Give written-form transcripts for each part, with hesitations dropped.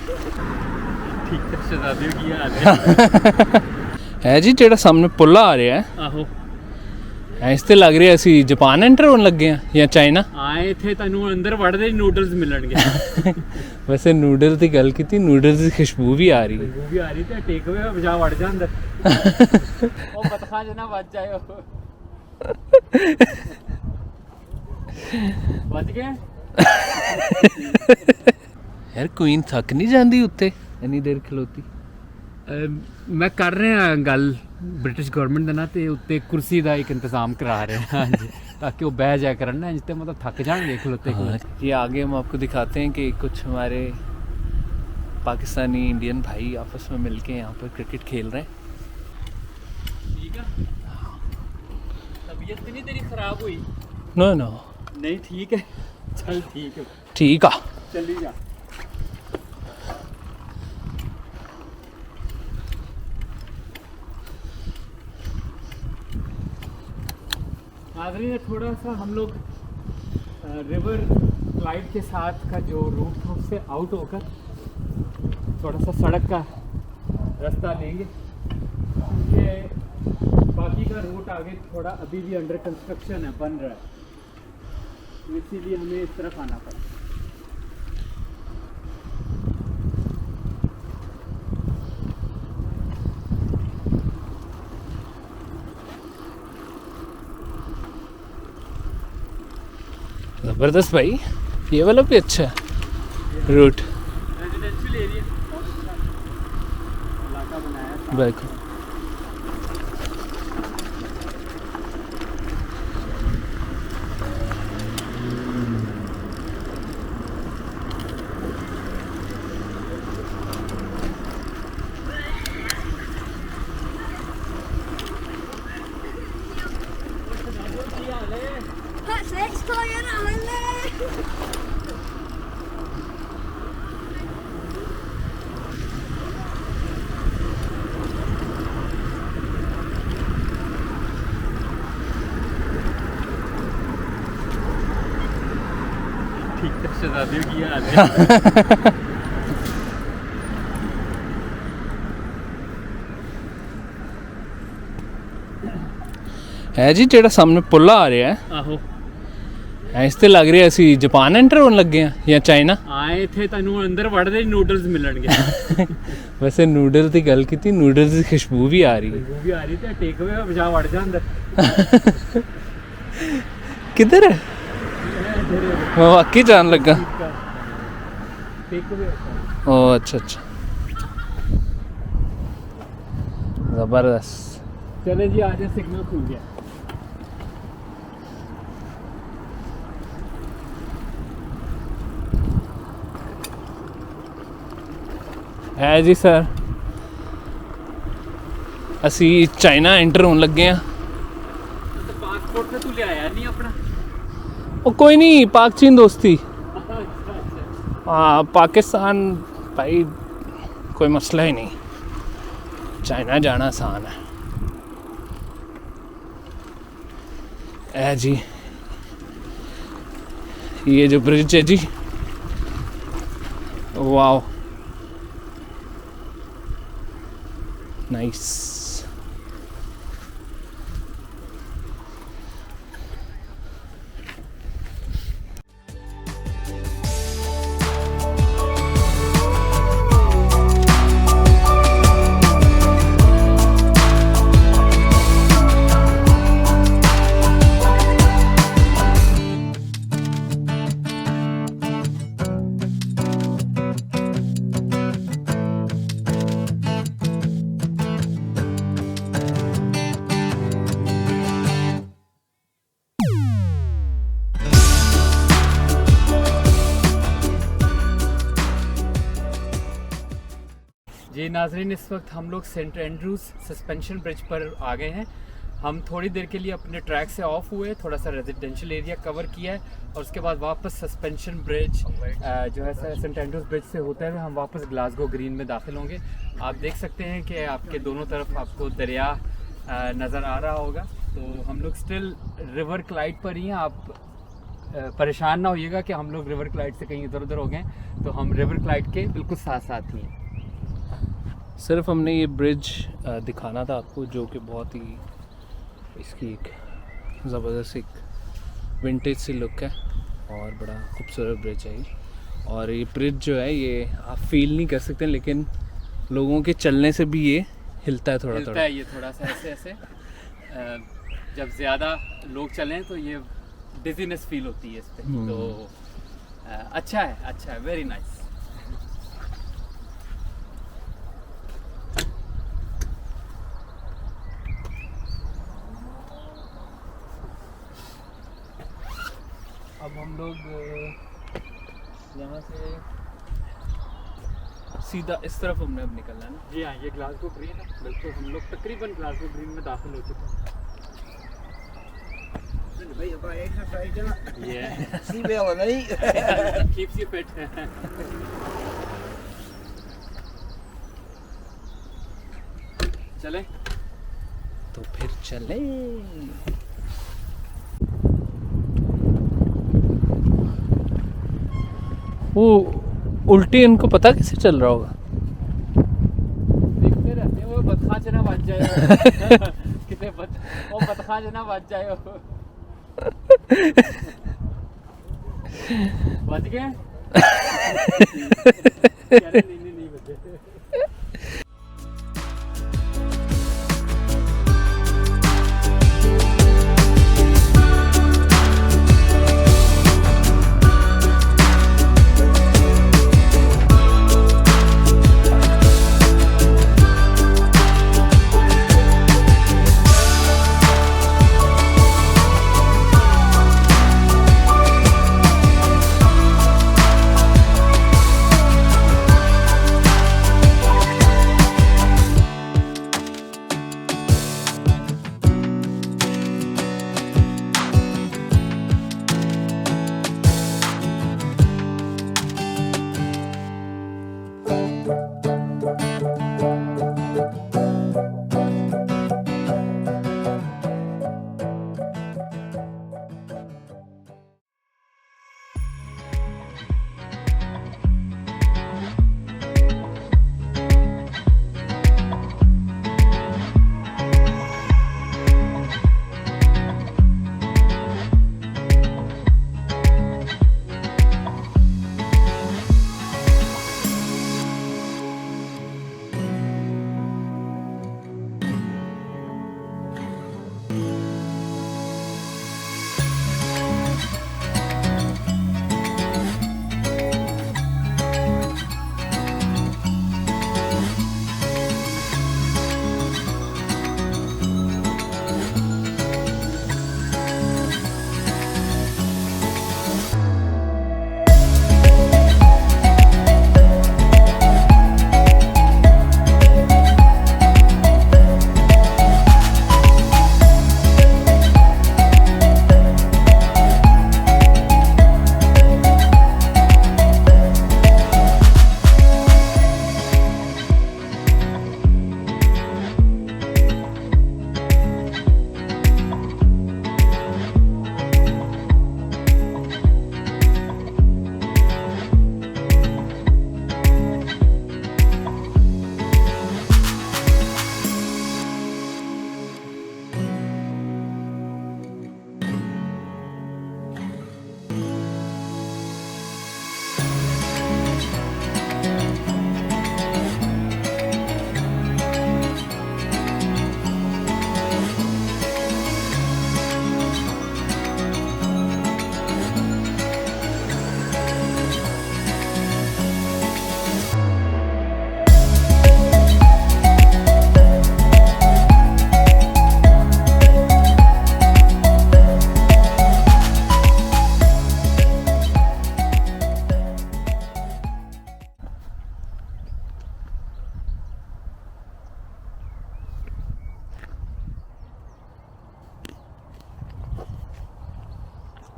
ठीक है शहजादियों की हाल है है जी ਜਿਹੜਾ ਸਾਹਮਣੇ ਪੁੱਲ ਆ ਰਿਹਾ ਹੈ आहो ਇਸ ਤੇ ਲੱਗ ਰਿਹਾ ਅਸੀਂ ਜਾਪਾਨ ਐਂਟਰ ਹੋਣ ਲੱਗੇ ਆ ਜਾਂ ਚਾਈਨਾ ਆਏ ਥੇ ਤੈਨੂੰ ਅੰਦਰ ਵੜਦੇ ਹੀ ਨੂਡਲਸ ਮਿਲਣਗੇ ਵੈਸੇ ਨੂਡਲ ਦੀ ਗੱਲ ਕੀਤੀ ਨੂਡਲਸ ਦੀ ਖੁਸ਼ਬੂ ਵੀ ਆ ਰਹੀ ਹੈ ਉਹ ਵੀ ਆ ਰਹੀ ਤੇ ਟੇਕ ਅਵੇ ਵਜਾ ਵੜ ਜਾ ਅੰਦਰ ਉਹ ਬਤਖਾ ਜਨਾ ਵੱਜ ਜਾਇਓ ਵੱਜ ਗਿਆ ਯਾਰ ਕੁਈਨ ਥੱਕ ਨਹੀਂ ਜਾਂਦੀ ਉੱਤੇ ਇੰਨੀ ਦੇਰ ਖਲੋਤੀ ਮੈਂ ਕਰ ਰਿਹਾ ਗੱਲ ਬ੍ਰਿਟਿਸ਼ ਗਵਰਨਮੈਂਟ ਦੇ ਨਾਲ ਤੇ ਉੱਤੇ ਕੁਰਸੀ ਦਾ ਇੱਕ ਇੰਤਜ਼ਾਮ ਕਰਾ ਰਹੇ हैं ਹਾਂਜੀ ताकि वो बैठ जाया करन ना जितने मतलब थक जाएंगे खलोते ये आगे हम आपको दिखाते हैं कि कुछ हमारे पाकिस्तानी इंडियन भाई आपस में मिलके यहाँ पर क्रिकेट खेल रहे हैं ठीक है तबीयत नहीं तेरी खराब हुई नो नो नहीं ठीक है चल ठीक है ठीक आ चली जा नाज़रीन थोड़ा सा हम लोग रिवर क्लाइड के साथ का जो रूट था उससे आउट होकर थोड़ा सा सड़क का रास्ता लेंगे क्योंकि बाकी का रूट आगे थोड़ा अभी भी अंडर कंस्ट्रक्शन है बन रहा है तो इसीलिए हमें इस तरफ आना पड़ा ज़बरदस्त भाई ये वाला भी अच्छा है रूट रेजिडेंशियल एरिया इलाका बनाया है बिल्कुल ठीक है शहजादियों की हाल है है जी ਜਿਹੜਾ ਸਾਹਮਣੇ ਪੁੱਲ ਆ ਰਿਹਾ ਹੈ आहो ਇਸ ਤੇ ਲੱਗ ਰਿਹਾ ਅਸੀਂ ਜਾਪਾਨ ਐਂਟਰ ਹੋਣ ਲੱਗੇ ਆ ਜਾਂ ਚਾਈਨਾ ਆਏ ਥੇ ਤੈਨੂੰ ਅੰਦਰ ਵੜਦੇ ਹੀ ਨੂਡਲਸ ਮਿਲਣਗੇ ਵੈਸੇ ਨੂਡਲ ਦੀ ਗੱਲ ਕੀਤੀ ਨੂਡਲਸ ਦੀ ਖੁਸ਼ਬੂ ਵੀ ਆ ਰਹੀ ਹੈ ਉਹ ਵੀ ਆ ਰਹੀ ਤੇ ਟੇਕ ਅਵੇ ਵਜਾ ਵੜ ਜਾ ਅੰਦਰ किधर है मैं वाकई जान लगा टेक अवे ओ अच्छा अच्छा ज़बरदस्त चले जी आज सिग्नल खुल गया है जी सर ਅਸੀਂ ਚਾਈਨਾ ਐਂਟਰ ਹੋਣ ਲੱਗੇ ਆ तो पासपोर्ट से तू ले आया नहीं अपना ਉਹ ਕੋਈ ਨਹੀਂ ਪਾਕ ਚੀਨ ਦੋਸਤੀ अच्छा अच्छा हाँ पाकिस्तान भाई कोई मसला ही नहीं चाइना जाना आसान है है जी ये जो ब्रिज है जी वाओ नाइस जी नाजरीन इस वक्त हम लोग सेंट एंड्रूज सस्पेंशन ब्रिज पर आ गए हैं हम थोड़ी देर के लिए अपने ट्रैक से ऑफ हुए थोड़ा सा रेजिडेंशियल एरिया कवर किया है और उसके बाद वापस सस्पेंशन ब्रिज जो है सेंट एंड्रूज ब्रिज से होते हुए हम वापस ग्लासगो ग्रीन में दाखिल होंगे आप देख सकते हैं कि आपके दोनों तरफ आपको दरिया नज़र आ रहा होगा तो हम लोग स्टिल रिवर क्लाइड पर ही हैं आप परेशान ना होइएगा कि हम लोग रिवर क्लाइड से कहीं इधर उधर हो गए, तो हम रिवर क्लाइड के बिल्कुल साथ साथ ही हैं। सिर्फ हमने ये ब्रिज दिखाना था आपको, जो कि बहुत ही इसकी एक ज़बरदस्त एक विंटेज सी लुक है और बड़ा खूबसूरत ब्रिज है ये। और ये ब्रिज जो है ये आप फील नहीं कर सकते, लेकिन लोगों के चलने से भी ये हिलता है थोड़ा हिलता थोड़ा। है ये थोड़ा सा ऐसे ऐसे। जब ज़्यादा लोग चलें तो ये डिजीनेस फील होती है इस पे। तो अच्छा है, वेरी नाइस। अब हम लोग यहाँ से सीधा इस तरफ हमने अब निकलना है ना। जी हाँ, ये ग्लासगो ग्रीन है। बिल्कुल हम लोग तकरीबन ग्लासगो ग्रीन में दाखिल हो चुके हैं। Yeah. Seabell and me. Keeps you fit. चले तो फिर चले। वो उल्टी इनको पता कैसे चल रहा होगा? देखते रहते हैं वो बदखाच ना बच जाए। कितने वो बदखाच ना बच जाए। बच गए? नहीं बचे।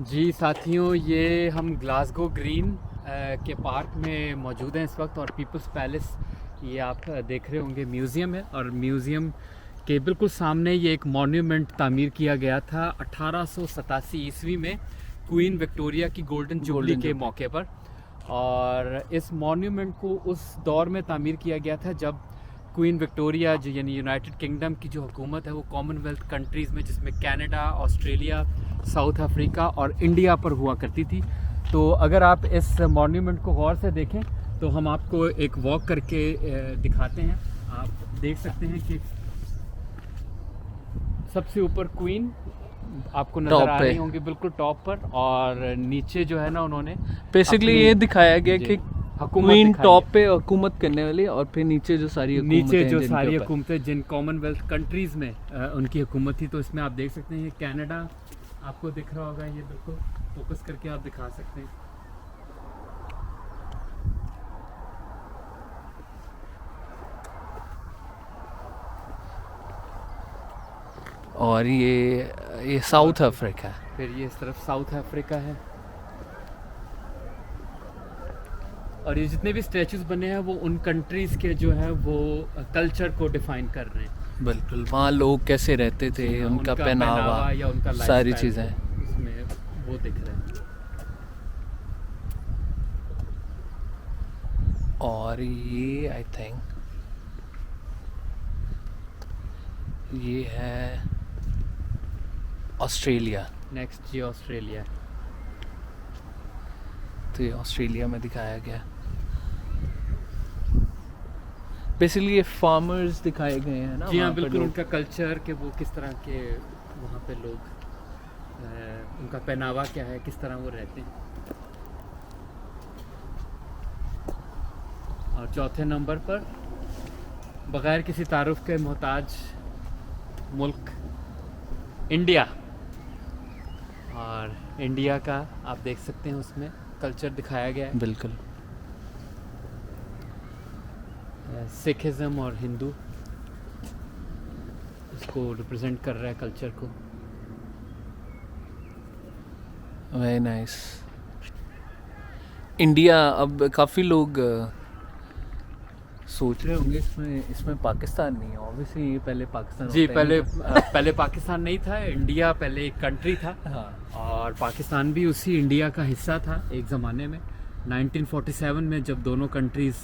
जी साथियों, ये हम ग्लासगो ग्रीन के पार्क में मौजूद हैं इस वक्त, और पीपल्स पैलेस ये आप देख रहे होंगे म्यूज़ियम है, और म्यूज़ियम के बिल्कुल सामने ये एक मॉन्यूमेंट तामीर किया गया था 1887 ईस्वी में, क्वीन विक्टोरिया की गोल्डन जुबली के जुबली। मौके पर। और इस मॉन्यूमेंट को उस दौर में तामीर किया गया था जब क्वीन विक्टोरिया जो यानी यूनाइटेड किंगडम की जो हुकूमत है वो कॉमनवेल्थ कंट्रीज़ में जिसमें कनाडा, ऑस्ट्रेलिया, साउथ अफ्रीका और इंडिया पर हुआ करती थी। तो अगर आप इस मॉन्यूमेंट को गौर से देखें तो हम आपको एक वॉक करके दिखाते हैं। आप देख सकते हैं कि सबसे ऊपर क्वीन आपको Top नजर आ पे। रही होंगी बिल्कुल टॉप पर, और नीचे जो है ना उन्होंने बेसिकली अपनी- ये दिखाया गया जी, कि हुकूमत क्वीन दिखाई टॉप है। पे हुकूमत करने वाली और फिर नीचे जो सारी हुकूमतें नीचे हैं जो जिनके सारी ऊपर। हुकूमतें जिन कॉमनवेल्थ कंट्रीज़ में उनकी हुकूमत थी, तो इसमें आप देख सकते हैं ये कनाडा आपको दिख रहा होगा, ये बिल्कुल फोकस करके आप दिखा सकते हैं। और ये साउथ अफ्रीका है। फिर ये इस तरफ साउथ अफ्रीका है, और ये जितने भी स्टैचूज बने हैं वो उन कंट्रीज़ के जो है वो कल्चर को डिफाइन कर रहे हैं। बिल्कुल, वहाँ लोग कैसे रहते थे, उनका पहनावा, या उनका सारी lifestyle चीज़ें। इसमें वो दिख रहा है। और ये आई थिंक ये है ऑस्ट्रेलिया। नेक्स्ट ये ऑस्ट्रेलिया है। तो ये ऑस्ट्रेलिया में दिखाया गया। बेसिकली ये फार्मर्स दिखाए गए हैं ना। जी हाँ वहाँ पे बिल्कुल, लोग- उनका कल्चर के वो किस तरह के वहाँ पे लोग उनका पहनावा क्या है, किस तरह वो रहते हैं। और चौथे नंबर पर बगैर किसी तारुफ के मोहताज मुल्क इंडिया, और इंडिया का आप देख सकते हैं उसमें कल्चर दिखाया गया है। बिल्कुल। सिखिज़म और हिंदू इसको रिप्रेजेंट कर रहा है कल्चर को। Very nice. इंडिया, अब काफ़ी लोग सोच रहे होंगे इसमें पाकिस्तान नहीं है। ऑब्वियसली ये पहले पाकिस्तान जी होता ही नहीं पहले पाकिस्तान नहीं था, इंडिया पहले एक कंट्री था। था। हाँ, और पाकिस्तान भी उसी इंडिया का हिस्सा था एक ज़माने में। 1947 में जब दोनों कंट्रीज़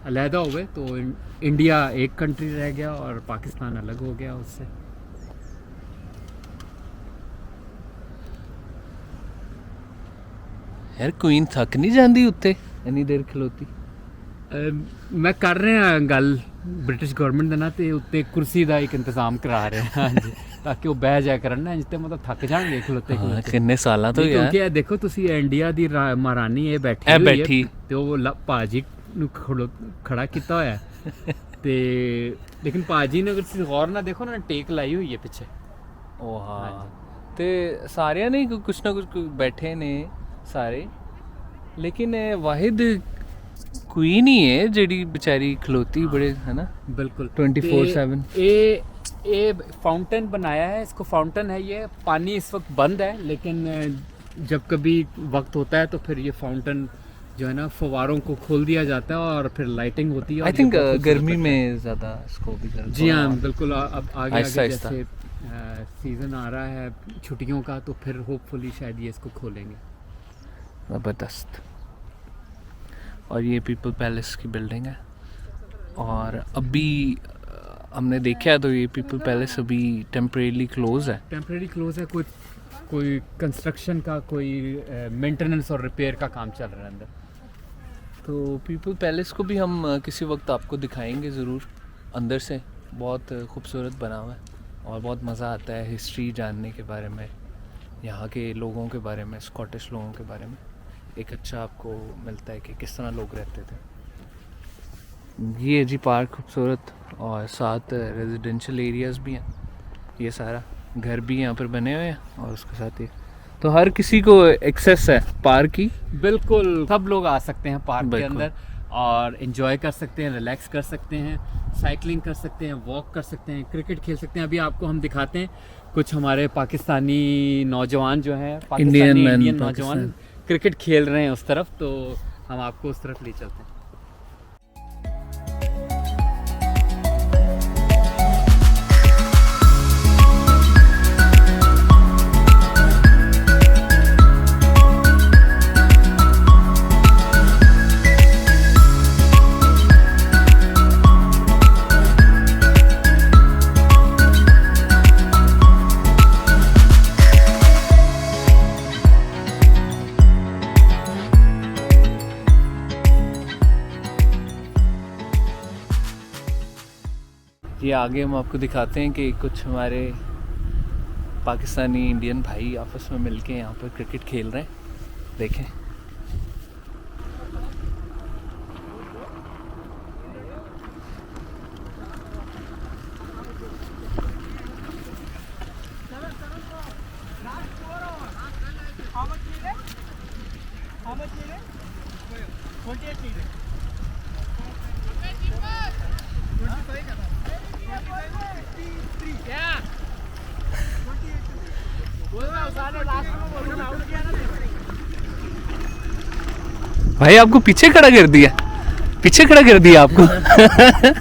अलहदा हुए तो इंडिया एक कंट्री रह गया और पाकिस्तान अलग हो गया उससे। यार क्वीन थक नहीं जाती उत्ते इन्नी देर खलोती? मैं कर रहे हैं गल ब्रिटिश गवर्नमेंट ਦੇ ਨਾਲ ਤੇ ਉੱਤੇ ਕੁਰਸੀ ਦਾ ਇੱਕ ਇੰਤਜ਼ਾਮ ਕਰਾ ਰਹੇ ਹਾਂ ਹਾਂਜੀ, ਤਾਂ ਕਿ ਉਹ ਬਹਿ ਜਾਇਆ ਕਰਨ ਨਾ, ਜਿੱਤੇ ਮਤਲਬ ਥੱਕ ਜਾਣਗੇ ਖਲੋਤੇ ਹਾਂ, ਖਲੋਤੇ। ਕਿੰਨੇ ਸਾਲਾਂ ਤੋਂ ਨਹੀਂ, ਯਾਰ ਕਿਉਂਕਿ ਇਹ ਦੇਖੋ ਤੁਸੀਂ ਇੰਡੀਆ ਦੀ ਮਹਾਰਾਣੀ ਇਹ ਬੈਠੀ ਇਹ ਹੋਈ ਹੈ ਬੈਠੀ। ਤੇ ਉਹ ਭਾਜੀ ਨੂੰ ਖੜਾ ਕੀਤਾ ਹੋਇਆ ਹੈ। ਤੇ ਲੇਕਿਨ ਭਾਜੀ ਨੇ ਅਗਰ ਤੁਸੀਂ ਗੌਰ ਨਾਲ ਦੇਖੋ ਨਾ, ਟੇਕ ਲਾਈ ਹੋਈ ਹੈ ਪਿੱਛੇ। ਉਹ ਹਾਂ, ਤੇ ਸਾਰਿਆਂ ਨੇ ਕੁਛ ਨਾ ਕੁਛ ਬੈਠੇ ਨੇ ਸਾਰੇ, ਲੇਕਿਨ ਇਹ ਵਾਹਿਦ क्वीन ही है जेडी बेचारी खलोती बड़े है ना। बिल्कुल 24/7। ये फाउंटेन बनाया है, इसको फाउंटेन है, ये पानी इस वक्त बंद है, लेकिन जब कभी वक्त होता है तो फिर ये फाउंटेन जो है ना फवारों को खोल दिया जाता है और फिर लाइटिंग होती है। आई थिंक गर्मी में ज़्यादा इसको भी कर। जी हाँ बिल्कुल, अब आगे आहिस्ता आगे आहिस्ता। जैसे सीज़न आ रहा है छुट्टियों का, तो फिर होपफुली शायद ये इसको खोलेंगे। ज़बरदस्त। और ये पीपल पैलेस की बिल्डिंग है, और अभी हमने देखा है तो ये पीपल पैलेस अभी टेम्परेली क्लोज है। टेम्परेरी क्लोज है, कोई कंस्ट्रक्शन का कोई मेंटेनेंस और रिपेयर का काम चल रहा है अंदर। तो पीपल पैलेस को भी हम किसी वक्त आपको दिखाएंगे ज़रूर। अंदर से बहुत खूबसूरत बना हुआ है और बहुत मज़ा आता है हिस्ट्री जानने के बारे में, यहाँ के लोगों के बारे में, स्कॉटिश लोगों के बारे में एक अच्छा आपको मिलता है कि किस तरह लोग रहते थे। ये है जी पार्क खूबसूरत, और साथ रेजिडेंशियल एरियाज़ भी हैं, ये सारा घर भी यहाँ पर बने हुए हैं, और उसके साथ ही तो हर किसी को एक्सेस है पार्क की। बिल्कुल, सब लोग आ सकते हैं पार्क के बिल्कुल। अंदर और एंजॉय कर सकते हैं, रिलैक्स कर सकते हैं, साइकिलिंग कर सकते हैं, वॉक कर सकते हैं, क्रिकेट खेल सकते हैं। अभी आपको हम दिखाते हैं कुछ हमारे पाकिस्तानी नौजवान जो हैं, इंडियन इंडियन नौजवान क्रिकेट खेल रहे हैं उस तरफ, तो हम आपको उस तरफ ले चलते हैं। ये आगे हम आपको दिखाते हैं कि कुछ हमारे पाकिस्तानी इंडियन भाई आपस में मिलके यहाँ पर क्रिकेट खेल रहे हैं, देखें। भाई आपको पीछे खड़ा कर दिया, पीछे खड़ा कर दिया आपको।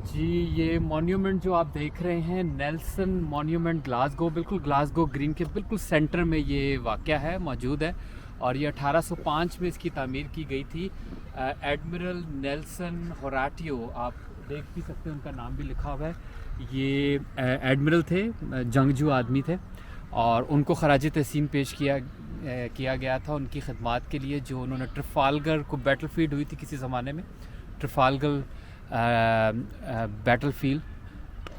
जी, ये मॉन्यूमेंट जो आप देख रहे हैं नेल्सन मॉन्यूमेंट ग्लासगो, बिल्कुल ग्लासगो ग्रीन के बिल्कुल सेंटर में ये वाक़या है, मौजूद है। और ये 1805 में इसकी तामीर की गई थी। एडमिरल नेल्सन होराटियो, आप देख भी सकते हैं, उनका नाम भी लिखा हुआ है। ये एडमिरल थे, जंगजू आदमी थे, और उनको खराज तहसीन पेश किया गया था उनकी खिदमात के लिए, जो उन्होंने ट्रफालगर को बैटलफील्ड हुई थी किसी ज़माने में, ट्रफालगर बैटलफील्ड,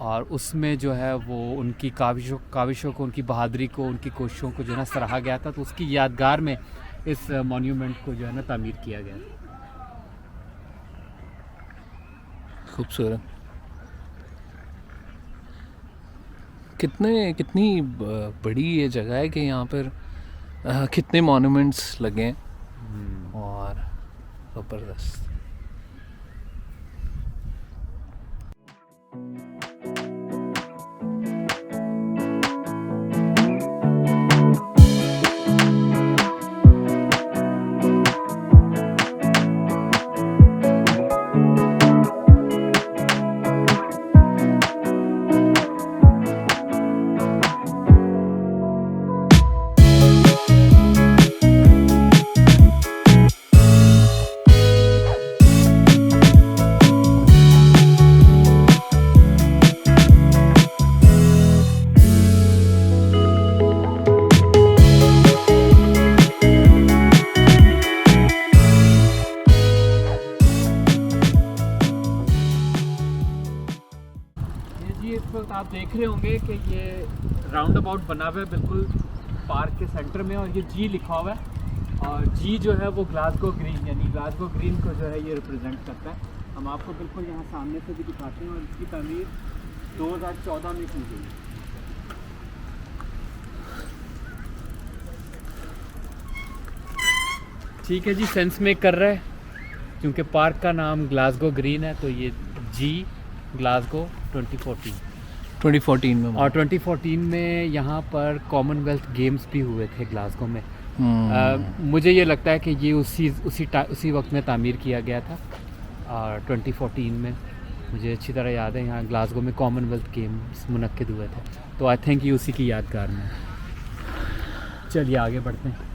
और उसमें जो है वो उनकी काविशों को, उनकी बहादुरी को, उनकी कोशिशों को जो है ना सराहा गया था। तो उसकी यादगार में इस मॉन्यूमेंट को जो है ना तामीर किया गया। खूबसूरत। कितनी बड़ी ये जगह है कि यहाँ पर कितने मॉन्यूमेंट्स लगे हैं, और ज़बरदस्त। आप देख रहे होंगे कि ये राउंड अबाउट बना हुआ है बिल्कुल पार्क के सेंटर में, और ये जी लिखा हुआ है, और जी जो है वो ग्लासगो ग्रीन, यानी ग्लासगो ग्रीन को जो है ये रिप्रेजेंट करता है। हम आपको बिल्कुल यहाँ सामने से भी दिखाते हैं, और इसकी तामीर 2014 में की गई। ठीक है जी, सेंस मेक कर रहा है, क्योंकि पार्क का नाम ग्लासगो ग्रीन है, तो ये जी ग्लासगो 2014 में, और 2014 में यहाँ पर कॉमनवेल्थ गेम्स भी हुए थे ग्लासगो में। मुझे ये लगता है कि ये उसी वक्त में तामीर किया गया था, और 2014 में मुझे अच्छी तरह याद है यहाँ ग्लासगो में कॉमनवेल्थ गेम्स मुनक्किद हुए थे, तो आई थिंक ये उसी की यादगार में। चलिए आगे बढ़ते हैं।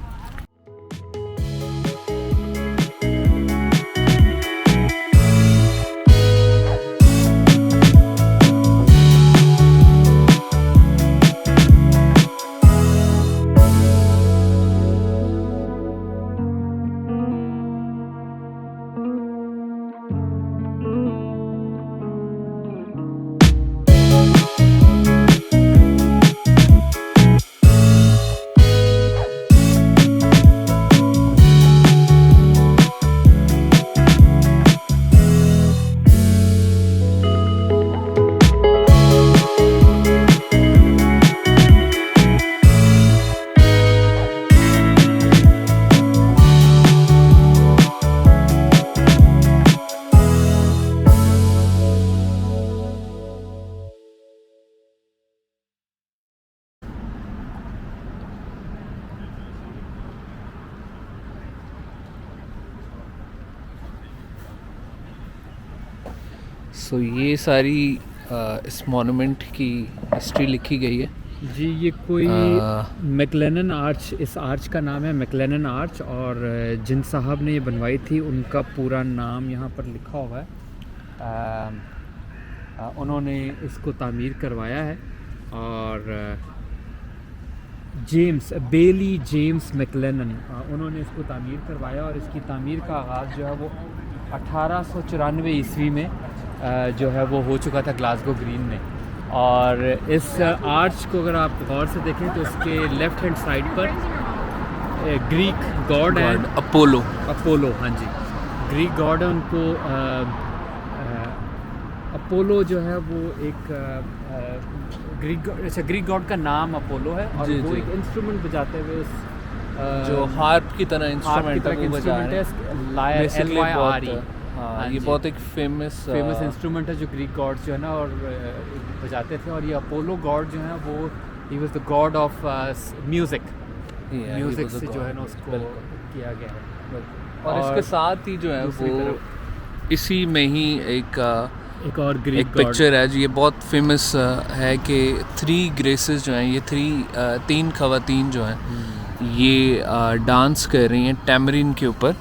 सो ये सारी इस मॉन्यूमेंट की हिस्ट्री लिखी गई है। जी ये कोई आ, मैकलेनन आर्च, इस आर्च का नाम है मैकलेनन आर्च, और जिन साहब ने ये बनवाई थी उनका पूरा नाम यहाँ पर लिखा हुआ है। उन्होंने इसको तामीर करवाया है, और जेम्स बेली जेम्स मैकलेनन उन्होंने इसको तामीर करवाया, और इसकी तामीर का आगाज़ जो है वो 1894 ईस्वी में जो है वो हो चुका था ग्लासगो ग्रीन में। और इस आर्च को अगर आप गौर से देखें तो इसके लेफ़्ट हैंड साइड पर ग्रीक गॉड है, अपोलो। हाँ जी, ग्रीक गॉड है। उनको अपोलो जो है वो एक ग्रीक गॉड का नाम अपोलो है, और जी, वो जी। एक इंस्ट्रूमेंट बजाते हुए उस जो हार्प की तरह इंस्ट्रूमेंट है वो बजा रहे हैं। Basically बहुत, हाँ, हाँ ये जी। बहुत एक फेमस इंस्ट्रूमेंट है जो ग्रीक गॉड्स जो है ना और बजाते थे। और ये अपोलो गॉड जो है वो he was the God of music से जो है ना उसको किया गया है। और इसके साथ ही जो है दूसरी वो इसी में ही एक और एक ग्रीक पिक्चर है जो ये बहुत फेमस है कि 3 ग्रेसेस जो हैं, ये 3 खवातीन जो हैं ये डांस कर रही हैं टैमरिन के ऊपर।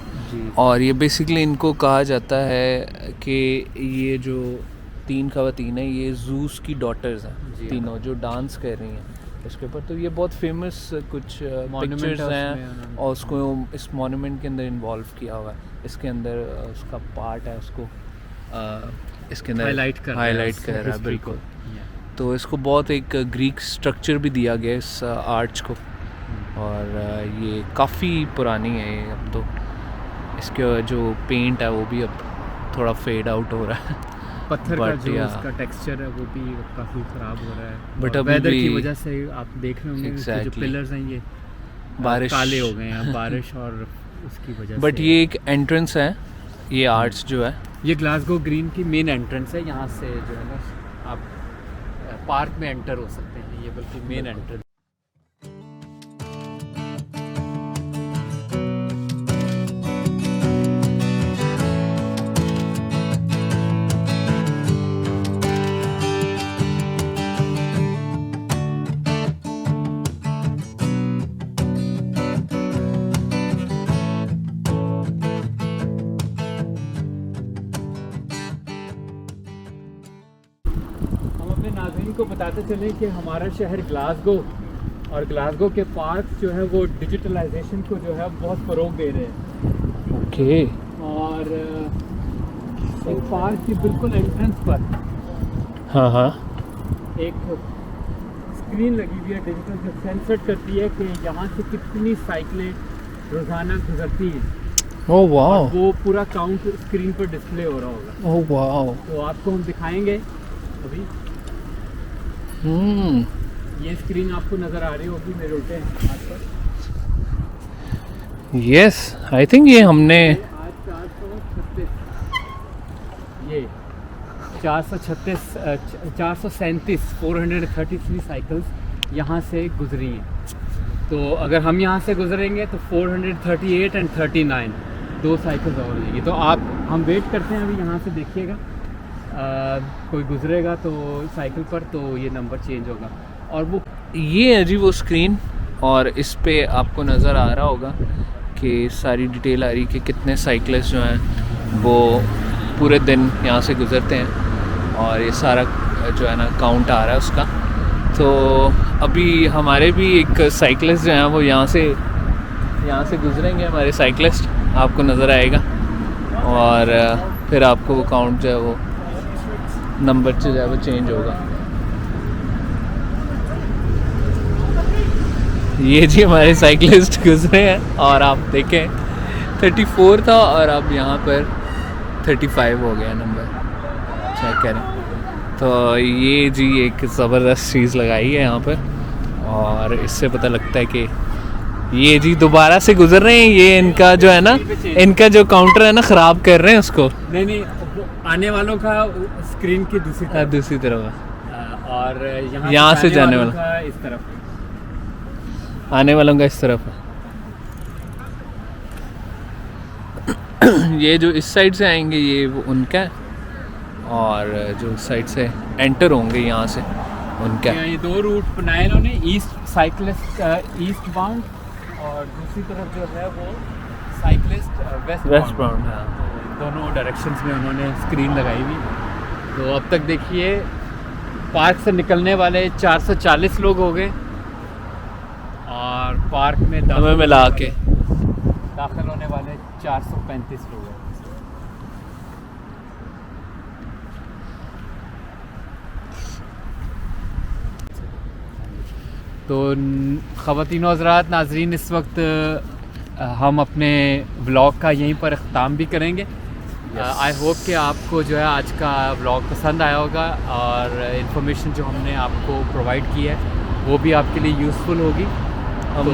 और ये बेसिकली इनको कहा जाता है कि ये जो 3 खवातीन हैं ये जूस की डॉटर्स हैं तीनों, जो डांस कर रही हैं इसके ऊपर। तो ये बहुत फेमस कुछ पिक्चर्स हैं और उसको इस मॉन्यूमेंट के अंदर इन्वॉल्व किया हुआ है। इसके अंदर उसका पार्ट है, उसको इसके अंदर हाईलाइट कर रहा है बिल्कुल। तो इसको बहुत एक ग्रीक स्ट्रक्चर भी दिया गया इस आर्च को, और ये काफ़ी पुरानी है ये। अब तो इसके जो पेंट है वो भी अब थोड़ा फेड आउट हो रहा है, पत्थर का जो उसका टेक्सचर है वो भी काफ़ी ख़राब हो रहा है। बट वेदर की वजह से आप देख रहे होंगे कि जो पिलर्स हैं ये बारिश काले हो गए हैं बारिश और उसकी वजह बट से। ये एक एंट्रेंस है, ये आर्च जो है ये ग्लासगो ग्रीन की मेन एंट्रेंस है। यहाँ से जो है ना आप पार्क में एंटर हो सकते हैं, ये बिल्कुल मेन एंट्रेंस। नाज़रीन को बताते चले कि हमारा शहर ग्लासगो और ग्लासगो के पार्क जो है वो डिजिटलाइजेशन को जो है बहुत फ़रोग दे रहे हैं। ओके। और एक पार्क की बिल्कुल एंट्रेंस पर हाँ एक स्क्रीन लगी हुई है डिजिटल, जो सेंसर करती है कि यहाँ से कितनी साइकिलें रोज़ाना गुजरती हैं। ओह वाह। वो पूरा काउंट स्क्रीन पर डिस्प्ले हो रहा होगा। ओह वाह। तो आपको हम दिखाएंगे अभी। ये स्क्रीन आपको नज़र आ रही होगी मेरे उल्टे हाथ पर। यस, आई थिंक ये हमने आज 436 ये 437 433 साइकिल्स यहाँ से गुजरी हैं। तो अगर हम यहाँ से गुजरेंगे तो 438 एंड 39 2 साइकिल्स और लगेगी। तो हम वेट करते हैं अभी, यहाँ से देखिएगा कोई गुजरेगा तो साइकिल पर तो ये नंबर चेंज होगा। और वो ये है जी वो स्क्रीन, और इस पे आपको नज़र आ रहा होगा कि सारी डिटेल आ रही कि कितने साइकिलिस्ट जो हैं वो पूरे दिन यहाँ से गुज़रते हैं, और ये सारा जो है ना काउंट आ रहा है उसका। तो अभी हमारे भी एक साइकिलिस्ट जो हैं वो यहाँ से गुजरेंगे, हमारे साइकिलिस्ट आपको नज़र आएगा, और फिर आपको वो काउंट जो है वो नंबर जो है वो चेंज होगा। ये जी हमारे साइकिलिस्ट गुजरे हैं, और आप देखें 34 था और अब यहाँ पर 35 हो गया नंबर, चेक करें। तो ये जी एक ज़बरदस्त चीज़ लगाई है यहाँ पर, और इससे पता लगता है कि ये जी दोबारा से गुजर रहे हैं। ये इनका जो है ना, इनका जो काउंटर है ना ख़राब कर रहे हैं उसको। नहीं आने वालों का स्क्रीन की दूसरी तरफ, और यहाँ से जाने वाला का इस तरफ, आने वालों का इस तरफ है। ये जो इस साइड से आएंगे ये वो उनका है, और जो साइड से एंटर होंगे यहाँ से उनका ये 2 रूट बनाए इन्होंने, ईस्ट साइकिलिस्ट ईस्ट बाउंड और दूसरी तरफ जो है वो साइकिलिस्ट वेस्ट बाउंड। हाँ, दोनों डायरेक्शंस में उन्होंने स्क्रीन लगाई हुई। तो अब तक देखिए पार्क से निकलने वाले 440 लोग हो गए और पार्क में हमें मिला के दाखिल होने वाले 435 लोग हैं। तो ख़वातीन और हज़रात, नाज़रीन, इस वक्त हम अपने व्लॉग का यहीं पर अख्ताम भी करेंगे। आई होप कि आपको जो है आज का व्लॉग पसंद आया होगा और इन्फॉर्मेशन जो हमने आपको प्रोवाइड की है वो भी आपके लिए यूज़फुल होगी। हम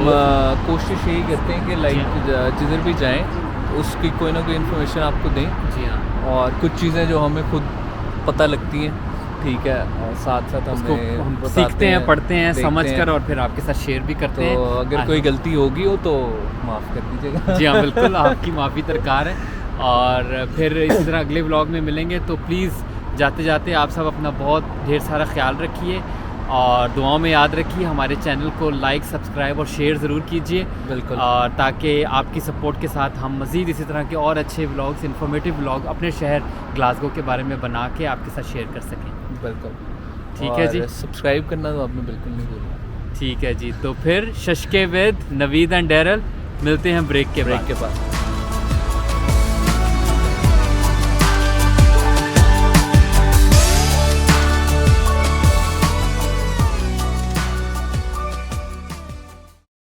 कोशिश यही करते हैं कि लाइक जिधर भी जाएं उसकी कोई ना कोई इन्फॉर्मेशन आपको दें। जी हाँ, और कुछ चीज़ें जो हमें खुद पता लगती हैं, ठीक है, और साथ साथ उसको हमें हम बताते सीखते हैं, पढ़ते हैं, देखते समझ हैं। कर और फिर आपके साथ शेयर भी करते तो हैं। अगर कोई गलती होगी हो तो माफ़ कर दीजिएगा। जी हाँ, बिल्कुल आपकी माफ़ी दरकार है। और फिर इस तरह अगले व्लॉग में मिलेंगे, तो प्लीज़ जाते जाते आप सब अपना बहुत ढेर सारा ख्याल रखिए और दुआओं में याद रखिए। हमारे चैनल को लाइक, सब्सक्राइब और शेयर ज़रूर कीजिए, बिल्कुल। और ताकि आपकी सपोर्ट के साथ हम मज़ीद इसी तरह के और अच्छे व्लॉग्स, इन्फॉर्मेटिव व्लॉग अपने शहर ग्लासगो के बारे में बना के आपके साथ शेयर कर सकें। बिल्कुल, ठीक है जी, सब्सक्राइब करना तो आपने बिल्कुल नहीं भूलना। ठीक है जी। तो फिर शशके वेद, नवीद एंड डेरल मिलते हैं ब्रेक के बाद। बाद